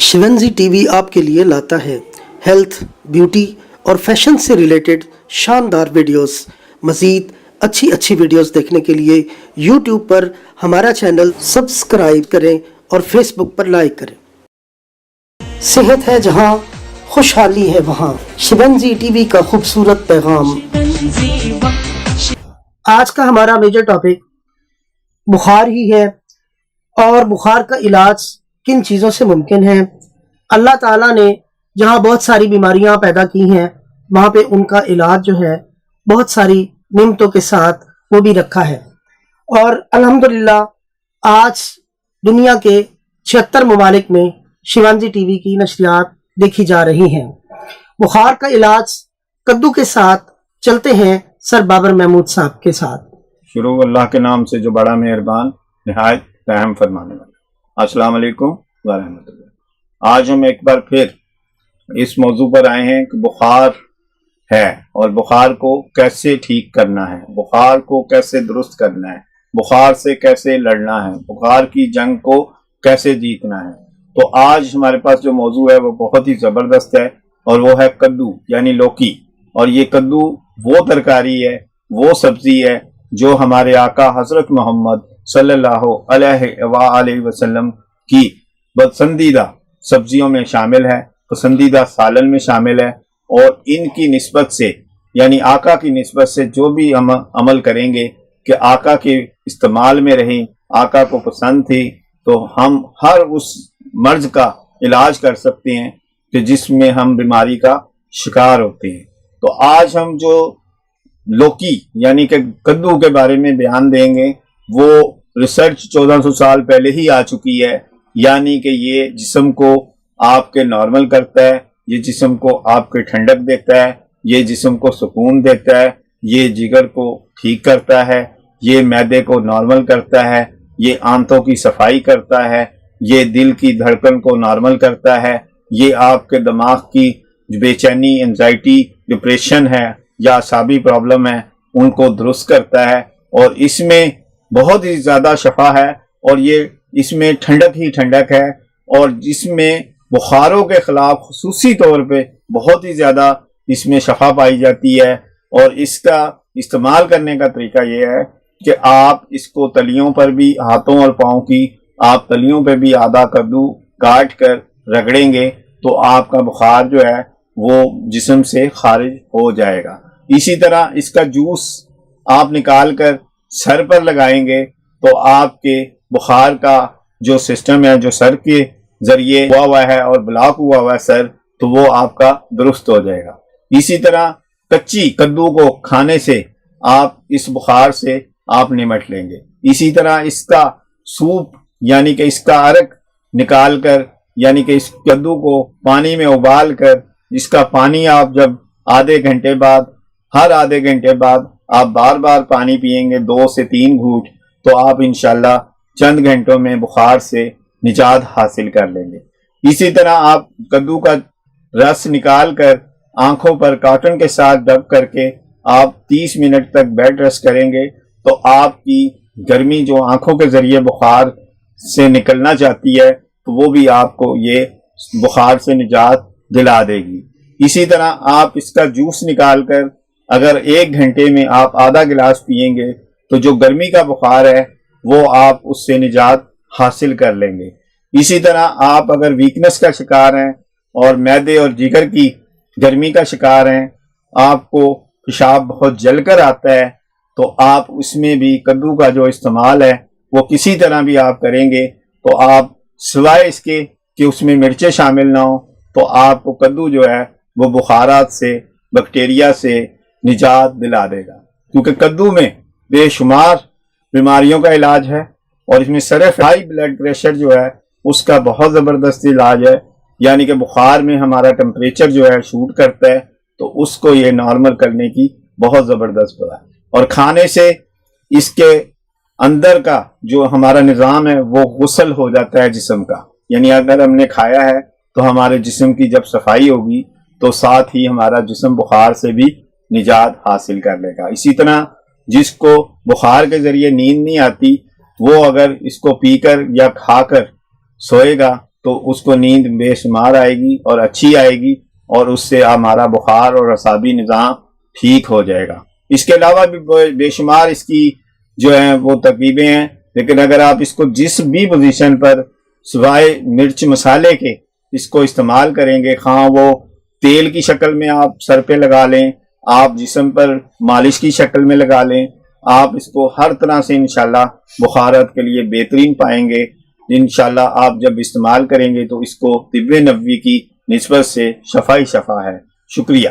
शिवंजी TV आपके लिए लाता है हेल्थ, ब्यूटी और फैशन से रिलेटेड शानदार वीडियोस। मज़ीद अच्छी वीडियोस देखने के लिए यूट्यूब पर हमारा चैनल सब्सक्राइब करें और फेसबुक पर लाइक करें। सेहत है जहां, खुशहाली है वहां। शिवंजी टीवी का खूबसूरत पैगाम। आज का हमारा मेजर टॉपिक बुखार ही है और बुखार का इलाज किन चीज़ों से मुमकिन है। अल्लाह ताला ने जहाँ बहुत सारी बीमारियाँ पैदा की हैं वहाँ पे उनका इलाज जो है बहुत सारी नियमतों के साथ वो भी रखा है। और अल्हम्दुलिल्लाह आज दुनिया के 76 ममालिक में शिवंजी टीवी की नशरियात देखी जा रही हैं। बुखार का इलाज कद्दू के साथ चलते हैं सर बाबर महमूद साहब के साथ। शुरू अल्लाह के नाम से जो बड़ा मेहरबान निहायत रहम फरमाने वाला। अस्सलाम वालेकुम व रहमतुल्लाह। आज हम एक बार फिर इस मौजू पर आए हैं कि बुखार है और बुखार को कैसे ठीक करना है, बुखार को कैसे दुरुस्त करना है, बुखार से कैसे लड़ना है, बुखार की जंग को कैसे जीतना है। तो आज हमारे पास जो मौजू है वो बहुत ही ज़बरदस्त है और वो है कद्दू यानी लौकी। और ये कद्दू वो तरकारी है, वो सब्जी है जो हमारे आका हजरत मोहम्मद सल्लल्लाहु अलैहि वसल्लम की पसंदीदा सब्जियों में शामिल है, पसंदीदा सालन में शामिल है। और इनकी निस्बत से यानी आका की निस्बत से जो भी हम अमल करेंगे कि आका के इस्तेमाल में रहें, आका को पसंद थी, तो हम हर उस मर्ज का इलाज कर सकते हैं कि जिसमें हम बीमारी का शिकार होते हैं। तो आज हम जो लौकी यानी कि कद्दू के बारे में बयान देंगे वो रिसर्च 1400 साल पहले ही आ चुकी है। यानी कि ये जिस्म को आपके नॉर्मल करता है, ये जिस्म को आपके ठंडक देता है, ये जिस्म को सुकून देता है, ये जिगर को ठीक करता है, ये मैदे को नॉर्मल करता है, ये आंतों की सफाई करता है, ये दिल की धड़कन को नॉर्मल करता है, ये आपके दिमाग की बेचैनी, एंजाइटी, डिप्रेशन है या असाबी प्रॉब्लम है उनको दुरुस्त करता है। और इसमें बहुत ही ज़्यादा शफा है और ये इसमें ठंडक ही ठंडक है और जिसमें बुखारों के खिलाफ खुसूसी तौर पे बहुत ही ज़्यादा इसमें शफा पाई जाती है। और इसका इस्तेमाल करने का तरीका ये है कि आप इसको तलियों पर भी, हाथों और पाँव की आप तलियों पे भी आधा कद्दू काट कर रगड़ेंगे तो आपका बुखार जो है वो जिस्म से खारिज हो जाएगा। इसी तरह इसका जूस आप निकाल कर सर पर लगाएंगे तो आपके बुखार का जो सिस्टम है, जो सर के जरिए हुआ है और ब्लॉक हुआ है सर, तो वो आपका दुरुस्त हो जाएगा। इसी तरह कच्ची कद्दू को खाने से आप इस बुखार से आप निमट लेंगे। इसी तरह इसका सूप यानी कि इसका अर्क निकाल कर यानी कि इस कद्दू को पानी में उबाल कर इसका पानी आप जब आधे घंटे बाद, हर आधे घंटे बाद आप बार बार पानी पिएंगे 2 से 3 घूंट, तो आप इंशाल्लाह चंद घंटों में बुखार से निजात हासिल कर लेंगे। इसी तरह आप कद्दू का रस निकाल कर आंखों पर कॉटन के साथ दब करके आप 30 मिनट तक बेड रेस्ट करेंगे तो आपकी गर्मी जो आंखों के जरिए बुखार से निकलना चाहती है तो वो भी आपको ये बुखार से निजात दिला देगी। इसी तरह आप इसका जूस निकाल कर अगर 1 घंटे में आप आधा गिलास पिएंगे तो जो गर्मी का बुखार है वो आप उससे निजात हासिल कर लेंगे। इसी तरह आप अगर वीकनेस का शिकार हैं और मैदे और जिगर की गर्मी का शिकार हैं, आपको पेशाब बहुत जलकर आता है, तो आप उसमें भी कद्दू का जो इस्तेमाल है वो किसी तरह भी आप करेंगे तो आप सिवाय इसके कि उसमें मिर्चें शामिल ना हो तो आपको कद्दू जो है वो बुखारात से, बैक्टीरिया से निजात दिला देगा। क्योंकि कद्दू में बेशुमार बीमारियों का इलाज है और इसमें सिर्फ हाई ब्लड प्रेशर जो है उसका बहुत ज़बरदस्त इलाज है। यानी कि बुखार में हमारा टेम्परेचर जो है शूट करता है तो उसको ये नॉर्मल करने की बहुत ज़बरदस्त दवा है। और खाने से इसके अंदर का जो हमारा निज़ाम है वो गुस्ल हो जाता है जिस्म का। यानी अगर हमने खाया है तो हमारे जिस्म की जब सफाई होगी तो साथ ही हमारा जिस्म बुखार से भी निजात हासिल कर लेगा। इसी तरह जिसको बुखार के जरिए नींद नहीं आती वो अगर इसको पीकर या खाकर सोएगा تو اس کو نیند بے شمار آئے گی اور اچھی آئے گی، اور اس سے ہمارا بخار اور اعصابی نظام ٹھیک ہو جائے گا۔ اس کے علاوہ بھی بے شمار اس کی جو ہیں وہ ترکیبیں ہیں، لیکن اگر آپ اس کو جس بھی پوزیشن پر سوائے مرچ مسالے کے اس کو استعمال کریں گے، خواہ وہ تیل کی شکل میں آپ سر پہ لگا لیں، آپ جسم پر مالش کی شکل میں لگا لیں، آپ اس کو ہر طرح سے انشاءاللہ بخارات کے لیے بہترین پائیں گے۔ انشاءاللہ آپ جب استعمال کریں گے تو اس کو طب نبوی کی نسبت سے شفا ہی شفا ہے۔ شکریہ۔